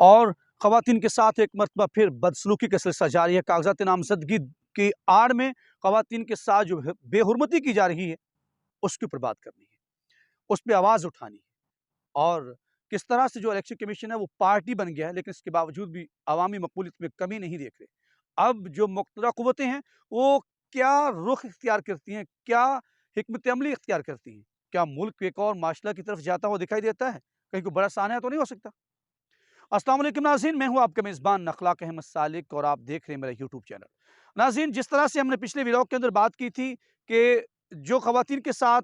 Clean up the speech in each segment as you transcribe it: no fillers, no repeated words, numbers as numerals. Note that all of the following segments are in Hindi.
और ख़वातीन के साथ एक मरतबा फिर बदसलूकी का सिलसिला जारी है। कागजात नामजदगी की आड़ में ख़वातीन के साथ जो बेहुरमती की जा रही है उसके ऊपर बात करनी है, उस पर आवाज़ उठानी है। और किस तरह से जो इलेक्शन कमीशन है वो पार्टी बन गया है, लेकिन इसके बावजूद भी अवामी मकबूलियत में कमी नहीं देख रहे। अब जो मुक़्तदा क़ुव्वतें हैं वो क्या रुख इख्तियार करती हैं, क्या हिकमत अमली इख्तियार करती हैं? क्या मुल्क एक और माशरा की तरफ जाता हुआ दिखाई देता है? कहीं कोई बड़ा सानिया तो नहीं हो सकता? अस्सलाम वालेकुम नाज़रीन, मैं हूँ आपका मेज़बान अख़लाक़ अहमद सालिक और आप देख रहे हैं मेरा यूट्यूब चैनल। नाज़रीन, जिस तरह से हमने पिछले व्लॉग के अंदर बात की थी कि जो ख़वातीन के साथ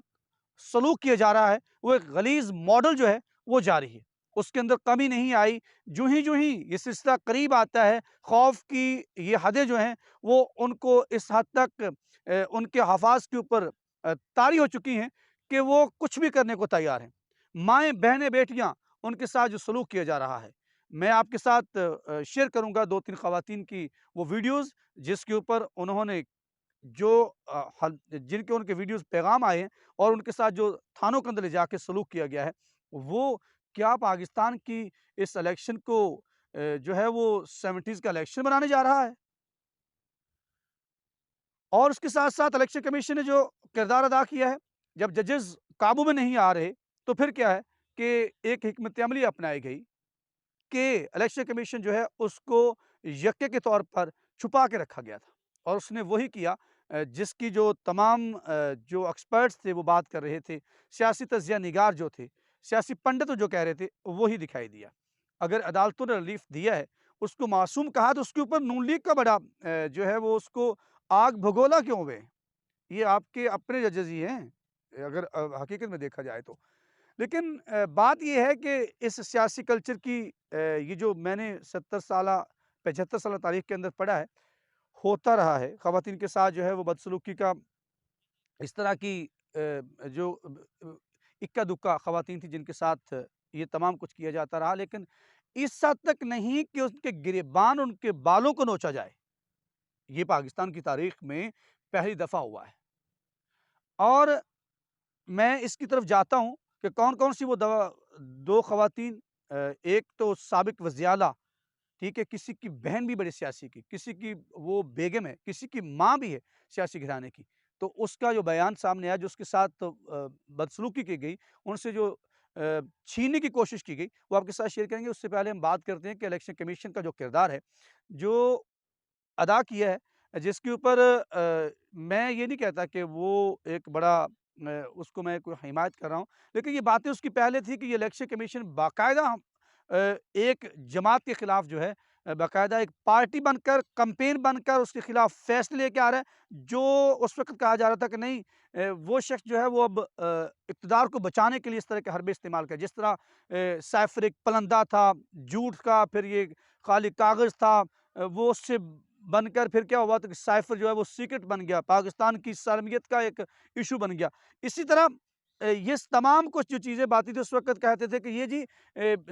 सलूक किया जा रहा है वो एक गलीज़ मॉडल जो है वो जारी है, उसके अंदर कमी नहीं आई। जो ही ये सिलसिला करीब आता है, खौफ की ये हदें जो हैं वो उनको इस हद तक उनके हफ़ाज़ के ऊपर तारी हो चुकी हैं कि वो कुछ भी करने को तैयार हैं। माएँ, बहनें, बेटियाँ, उनके साथ जो सलूक किया जा रहा है, मैं आपके साथ शेयर करूँगा 2-3 ख़वातीन की वो वीडियोज़ जिसके ऊपर उन्होंने जो जिनके उनके वीडियोज़ पैगाम आए हैं और उनके साथ जो थानों के अंदर ले जाके सलूक किया गया है, वो क्या पाकिस्तान की इस इलेक्शन को जो है वो 70s का इलेक्शन बनाने जा रहा है? और उसके साथ-साथ इलेक्शन कमीशन ने जो किरदार अदा किया है, जब जजेस काबू में नहीं आ रहे, तो फिर क्या है कि एक हिकमत अमली अपनाई गई कि इलेक्शन कमीशन जो है उसको यक्के के तौर पर छुपा के रखा गया था। और उसने वही किया जिसकी जो तमाम जो एक्सपर्ट्स थे वो बात कर रहे थे, सियासी तज्ज़िया निगार जो थे, सियासी पंडित जो कह रहे थे, वही दिखाई दिया। अगर अदालतों ने रिलीफ दिया है, उसको मासूम कहा, तो उसके ऊपर नून लीग का बड़ा जो है वो उसको आग भगोला क्यों हुए? ये आपके अपने जजेस ही हैं, अगर हकीकत में देखा जाए तो। लेकिन बात ये है कि इस सियासी कल्चर की ये जो मैंने 70 साला 75 साला तारीख के अंदर पढ़ा है, होता रहा है। ख़वातीन के साथ जो है वो बदसलूकी का इस तरह की जो इक्का-दुक्का ख़वातीन थी जिनके साथ ये तमाम कुछ किया जाता रहा, लेकिन इस हद तक नहीं कि उसके गिरेबान उनके बालों को नोचा जाए। ये पाकिस्तान की तारीख में पहली दफ़ा हुआ है। और मैं इसकी तरफ जाता हूँ कि कौन-कौन सी वो 2 ख़वातीन, एक तो साबिक़ वज़ीर आला, ठीक है, किसी की बहन भी बड़ी सियासी की, किसी की वो बेगम है, किसी की माँ भी है सियासी घराने की। तो उसका जो बयान सामने आया, जो उसके साथ बदसलूकी की गई, उनसे जो छीनने की कोशिश की गई, वो आपके साथ शेयर करेंगे। उससे पहले हम बात करते हैं कि इलेक्शन कमीशन का जो किरदार है, जो अदा किया है, जिसके ऊपर मैं ये नहीं कहता कि वो एक बड़ा उसको मैं कोई हिमायत कर रहा हूँ, लेकिन ये बातें उसकी पहले थी कि ये इलेक्शन कमीशन बाकायदा एक जमात के खिलाफ जो है बाकायदा एक पार्टी बनकर, कैंपेन बनकर उसके खिलाफ फैसले लेके आ रहा है, जो उस वक़्त कहा जा रहा था कि नहीं, वो शख्स जो है वो अब इक़्तिदार को बचाने के लिए इस तरह के हरबे इस्तेमाल करे। जिस तरह साइफ़र एक पलंदा था, झूठ का, फिर ये खाली कागज़ था, वो उससे बनकर फिर क्या हुआ, तो कि साइफ़र जो है वो सीक्रेट बन गया, पाकिस्तान की सार्मियत का एक इश्यू बन गया। इसी तरह ये तमाम कुछ जो चीज़ें बातें थी, उस वक़्त कहते थे कि ये जी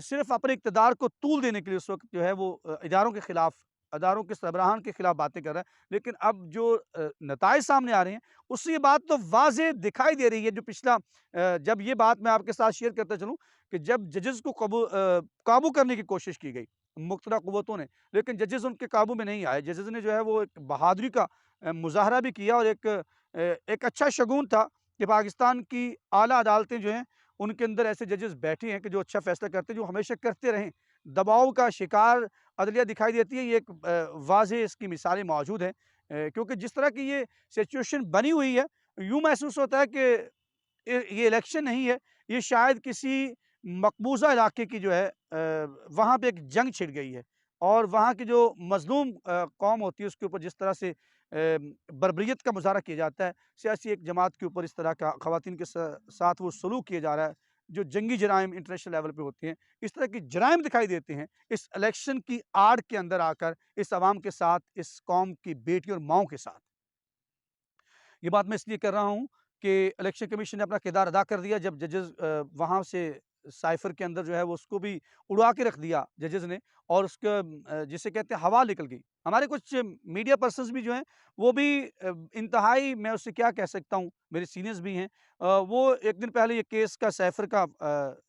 सिर्फ़ अपने इक़्तिदार को तूल देने के लिए उस वक़्त जो है वो इदारों के खिलाफ, अदारों के सरबराहान के खिलाफ बातें कर रहा है। लेकिन अब जो नताइज सामने आ रहे हैं, उससे ये बात तो वाज़ेह दिखाई दे रही है। जो पिछला जब ये बात मैं आपके साथ शेयर करता चलूँ कि जब जजेस को काबू करने की कोशिश की गई मुक़्तदा क़ुव्वतों ने, लेकिन जजेस उनके काबू में नहीं आए। जजेस ने जो है वो एक बहादुरी का मुज़ाहरा भी किया, और एक अच्छा शगुन था कि पाकिस्तान की आला अदालतें जो हैं, उनके अंदर ऐसे जजेस बैठे हैं कि जो अच्छा फ़ैसला करते हैं, जो हमेशा करते रहें। दबाव का शिकार अदलिया दिखाई देती है, ये एक वाज़ेह इसकी मिसालें मौजूद हैं। क्योंकि जिस तरह की ये सिचुएशन बनी हुई है, यूँ महसूस होता है कि ये इलेक्शन नहीं है, ये शायद किसी मकबूज़ा इलाके की जो है वहाँ पे एक जंग छिड़ गई है, और वहाँ की जो मज़लूम कौम होती है उसके ऊपर जिस तरह से बर्बरियत का मुज़ाहरा किया जाता है, सियासी एक जमात के ऊपर इस तरह का ख़वातीन के साथ वो सलूक किया जा रहा है, जो जंगी जराइम इंटरनेशनल लेवल पे होते हैं, इस तरह की जराइम दिखाई देते हैं इस इलेक्शन की आड़ के अंदर आकर, इस अवाम के साथ, इस कौम की बेटियों और माँओं के साथ। ये बात मैं इसलिए कर रहा हूँ कि इलेक्शन कमीशन ने अपना किरदार अदा कर दिया, जब जजेस वहाँ से साइफर के अंदर जो है वो उसको भी उड़वा के रख दिया जजेस ने, और उसका जिसे कहते हैं हवा निकल गई। हमारे कुछ मीडिया पर्सन्स भी जो हैं वो भी इंतहाई, मैं उससे क्या कह सकता हूँ, मेरे सीनियर्स भी हैं, वो एक दिन पहले ये केस का साइफर का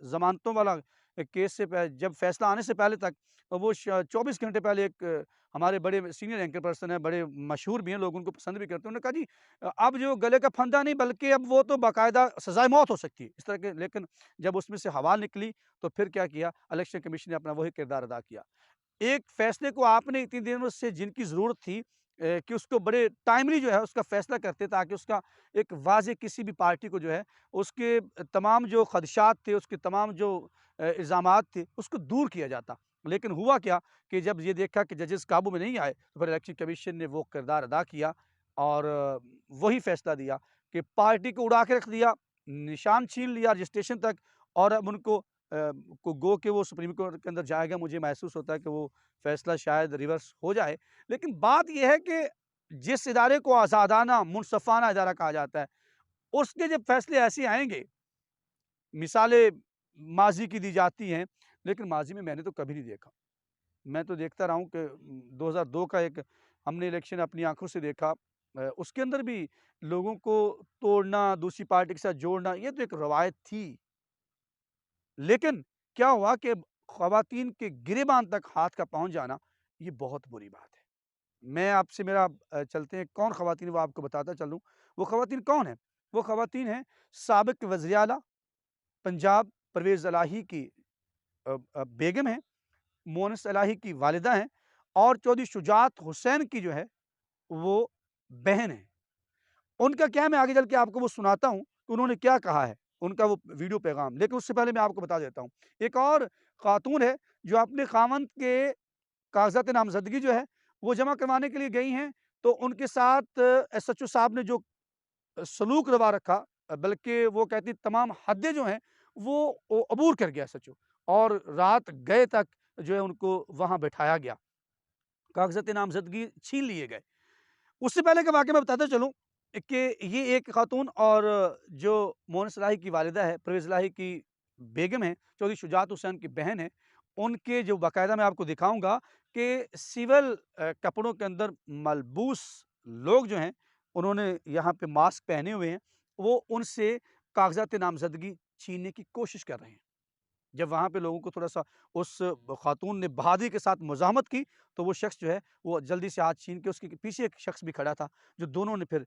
ज़मानतों वाला केस से जब फैसला आने से पहले तक वो 24 घंटे पहले एक हमारे बड़े सीनियर एंकर पर्सन है, बड़े मशहूर भी हैं, लोग उनको पसंद भी करते हैं। उन्होंने कहा जी अब जो गले का फंदा नहीं बल्कि अब वो तो बाकायदा सज़ाए मौत हो सकती है, इस तरह के। लेकिन जब उसमें से हवा निकली तो फिर क्या किया, इलेक्शन कमीशन ने अपना वही किरदार अदा किया। एक फैसले को आपने इतनी दिनों से जिनकी ज़रूरत थी कि उसको बड़े टाइमली जो है उसका फैसला करते ताकि उसका एक वाज़ेह किसी भी पार्टी को जो है उसके तमाम जो ख़दशात थे, उसके तमाम जो इल्ज़ामात थे, उसको दूर किया जाता। लेकिन हुआ क्या कि जब ये देखा कि जजेस काबू में नहीं आए, तो फिर इलेक्शन कमीशन ने वो किरदार अदा किया और वही फैसला दिया कि पार्टी को उड़ा के रख दिया, निशान छीन लिया रजिस्ट्रेशन तक और अब उनको को गो के वो सुप्रीम कोर्ट के अंदर जाएगा। मुझे महसूस होता है कि वो फैसला शायद रिवर्स हो जाए। लेकिन बात ये है कि जिस इदारे को आज़ादाना, मुनसफ़ाना इदारा कहा जाता है, उसके जब फैसले ऐसे आएँगे, मिसालें माज़ी की दी जाती हैं, लेकिन माज़ी में मैंने तो कभी नहीं देखा। मैं तो देखता रहा हूँ कि 2002 का एक हमने इलेक्शन अपनी आँखों से देखा। उसके अंदर भी लोगों को तोड़ना, दूसरी पार्टी के साथ जोड़ना, ये तो एक रवायत थी। लेकिन क्या हुआ कि ख़वातीन के गिरेबान तक हाथ का पहुँच जाना, ये बहुत बुरी बात है। मैं आपसे मेरा चलते हैं कौन ख़वातीन वो आपको बताता चलूँ। वो ख़वातीन कौन हैं? वो ख़वातीन हैं साबिक़ वज़ीर आला पंजाब परवेज़ इलाही की बेगम हैं, मोअनिस इलाही की वालिदा हैं और चौधरी शुजात हुसैन की जो है वो बहन है। उनका क्या है मैं आगे चल के आपको वो सुनाता हूँ कि उन्होंने क्या कहा है, उनका वो वीडियो पैगाम। लेकिन उससे पहले मैं आपको बता देता हूँ। एक और ख़ातून है जो अपने ख़ावंद के कागज़ात नामज़दगी जो है वो जमा करवाने के लिए गई हैं, तो उनके साथ एसएचओ साहब ने जो सलूक रवा रखा बल्कि वो कहती तमाम हदें जो हैं वो अबूर कर गया एसएचओ और रात गए तक जो है उनको वहाँ बैठाया गया। कागज़ात नामज़दगी छीन लिए गए। उससे पहले का वाक़या मैं बताता चलूँ कि ये एक ख़ातून और जो मोअनिस इलाही की वालिदा है, परवेज़ इलाही की बेगम है, चौधरी शुजात हुसैन की बहन है, उनके जो बाकायदा मैं आपको दिखाऊँगा कि सिविल कपड़ों के अंदर मलबूस लोग जो हैं, उन्होंने यहाँ पे मास्क पहने हुए हैं, वो उनसे कागज़ात नामज़दगी छीनने की कोशिश कर रहे हैं। जब वहाँ पे लोगों को थोड़ा-सा उस ख़ातून ने बहादुरी के साथ मुज़ाहमत की, तो वो शख़्स जो है, वो जल्दी से हाथ छीन के उसके पीछे एक शख़्स भी खड़ा था, जो दोनों ने फिर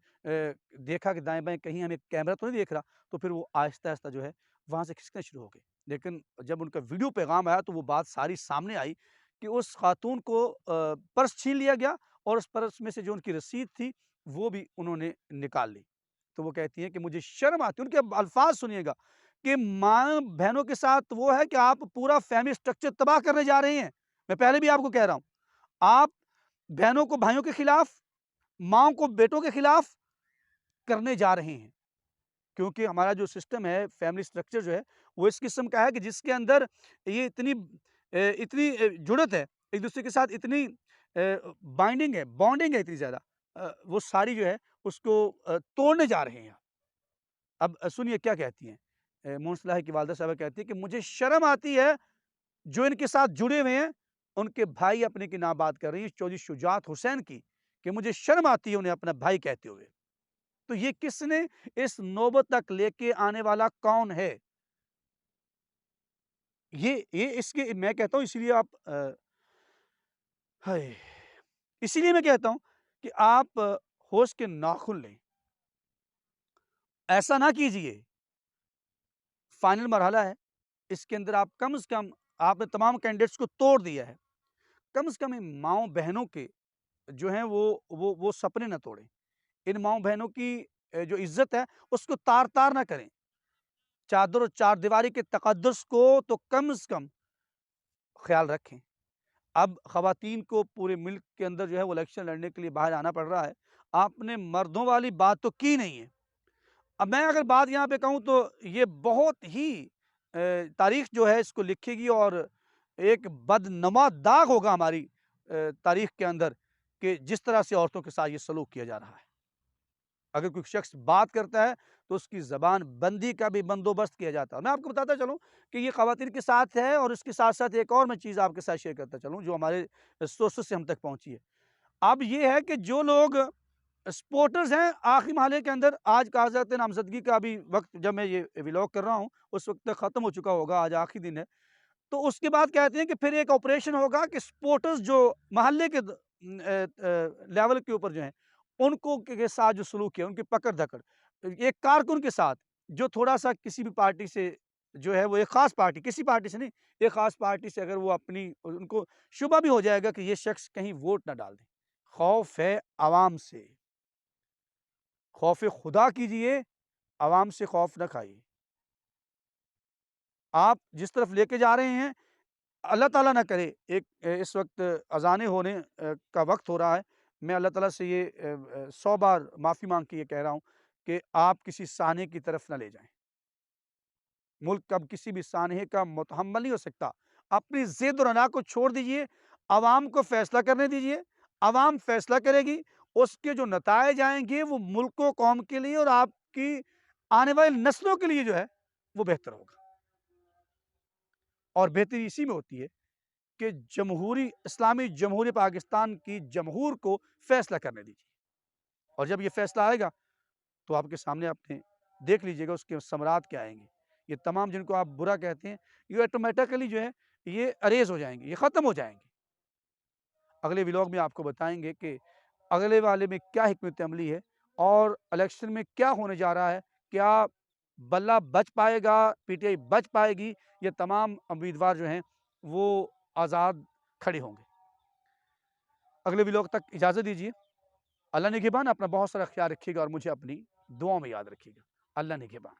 देखा कि दाएँ-बाएँ कहीं हमें कैमरा तो नहीं देख रहा, तो फिर वो आहिस्ता-आहिस्ता जो है, वहाँ से खिसकना शुरू हो गए। लेकिन जब उनका वीडियो पैगाम आया, तो वो बात सारी सामने आई कि उस ख़ातून को पर्स छीन लिया गया और उस पर्स में से जो उनकी रसीद थी, वो भी उन्होंने निकाल ली। तो वो कहती हैं कि मुझे शर्म आती है, उनके अब अल्फ़ाज़ सुनिएगा कि माँ-बहनों के साथ वो है कि आप पूरा फैमिली स्ट्रक्चर तबाह करने जा रही हैं। मैं पहले भी आपको कह रहा हूँ, आप बहनों को भाइयों के खिलाफ, माँओं को बेटों के खिलाफ करने जा रहे हैं। क्योंकि हमारा जो सिस्टम है, फैमिली स्ट्रक्चर जो है, वो इस किस्म का है कि जिसके अंदर ये इतनी जुड़त है, एक-दूसरे के साथ इतनी बाइंडिंग है, बॉन्डिंग है इतनी ज़्यादा वो सारी जो है उसको तोड़ने जा रहे हैं। अब सुनिए क्या कहती हैं। मोहन सलाह की वालिदा साहिबा कहती है कि मुझे शर्म आती है, जो इनके साथ जुड़े हुए हैं, उनके भाई अपने की ना बात कर रही हैं, चौधरी शुजात हुसैन की, कि मुझे शर्म आती है उन्हें अपना भाई कहते हुए। तो ये किसने इस नौबत तक लेके आने वाला कौन है? ये इसके मैं कहता हूँ इसीलिए आप हाय! इसीलिए मैं कहता हूँ कि आप होश के नाख़ुन लें। ऐसा ना कीजिए, फाइनल मरहला है, इसके अंदर आप कम से कम आपने तमाम कैंडिडेट्स को तोड़ दिया है। कम से कम इन माँओं-बहनों के जो हैं वो सपने ना तोड़ें। इन माँओं-बहनों की जो इज़्ज़त है उसको तार-तार ना करें। चादर और चारदीवारी के तक़द्दुस को तो कम से कम ख़्याल रखें। अब ख़वातीन को पूरे मुल्क के अंदर जो है वो इलेक्शन लड़ने के लिए बाहर आना पड़ रहा है। आपने मर्दों वाली बात तो की नहीं है। अब मैं अगर बात यहाँ पे कहूँ तो ये बहुत ही तारीख़ जो है इसको लिखेगी और एक बदनुमा दाग होगा हमारी तारीख़ के अंदर कि जिस तरह से औरतों के साथ ये सलूक किया जा रहा है। अगर कोई शख्स बात करता है तो उसकी ज़बान बंदी का भी बंदोबस्त किया जाता है। मैं आपको बताता चलूँ कि ये ख़वातीन के साथ है और इसके साथ-साथ एक और मैं चीज़ आपके साथ शेयर करता चलूँ जो हमारे सोर्सेस से हम तक पहुँची है। अब ये है कि जो लोग सपोर्टर्स हैं आखिरी मरहले के अंदर आज काग़ज़ात नामज़दगी का अभी वक़्त जब मैं ये व्लॉग कर रहा हूँ, उस वक़्त तक ख़त्म हो चुका होगा, आज आखिरी दिन है। तो उसके बाद कहते हैं कि फिर एक ऑपरेशन होगा कि सपोर्टर्स जो मोहल्ले के लेवल के ऊपर जो हैं, उनको के साथ जो सलूक है, उनकी पकड़-धकड़, एक कारकुन के साथ जो थोड़ा-सा किसी भी पार्टी से जो है वो एक ख़ास पार्टी, किसी पार्टी से नहीं, एक ख़ास पार्टी से अगर वो अपनी उनको शुबा भी हो जाएगा कि ये शख्स कहीं वोट ना डाल दे। खौफ है अवाम से, खौफ़े खुदा कीजिए, अवाम से खौफ ना खाइए। आप जिस तरफ लेके जा रहे हैं, अल्लाह ताला ना करे एक इस वक़्त अज़ानें होने का वक़्त हो रहा है। मैं अल्लाह ताला से ये 100 बार माफ़ी माँग के ये कह रहा हूँ कि आप किसी साने की तरफ ना ले जाएँ। मुल्क अब किसी भी सानहे का मुतहम्मल नहीं हो सकता। अपनी ज़िद और अना को छोड़ दीजिए, अवाम को फ़ैसला करने दीजिए, अवाम फ़ैसला करेगी, उसके जो नताइज आएँगे वो मुल्क व कौम के लिए और आपकी आने वाली नस्लों के लिए जो है, वो बेहतर होगा। और बेहतरी इसी में होती है कि जमहूरी इस्लामी जमहूरी पाकिस्तान की जमहूर को फ़ैसला करने दीजिए और जब ये फ़ैसला आएगा, तो आपके सामने आपने देख लीजिएगा उसके समरात क्या आएँगे। ये तमाम जिनको आप बुरा कहते हैं, ये ऑटोमैटिकली जो है, ये अरेज़ हो जाएँगे, ये ख़त्म हो जाएँगे। अगले व्लॉग में आपको बताएँगे कि अगले वाले में क्या हिकमत अमली है और इलेक्शन में क्या होने जा रहा है। क्या बल्ला बच पाएगा, पीटीआई बच पाएगी, ये तमाम उम्मीदवार जो हैं, वो आज़ाद खड़े होंगे। अगले व्लॉग तक इजाज़त दीजिए। अल्लाह निगहबान, अपना बहुत सारा ख़्याल रखिएगा और मुझे अपनी दुआओं में याद रखिएगा। अल्लाह निगहबान।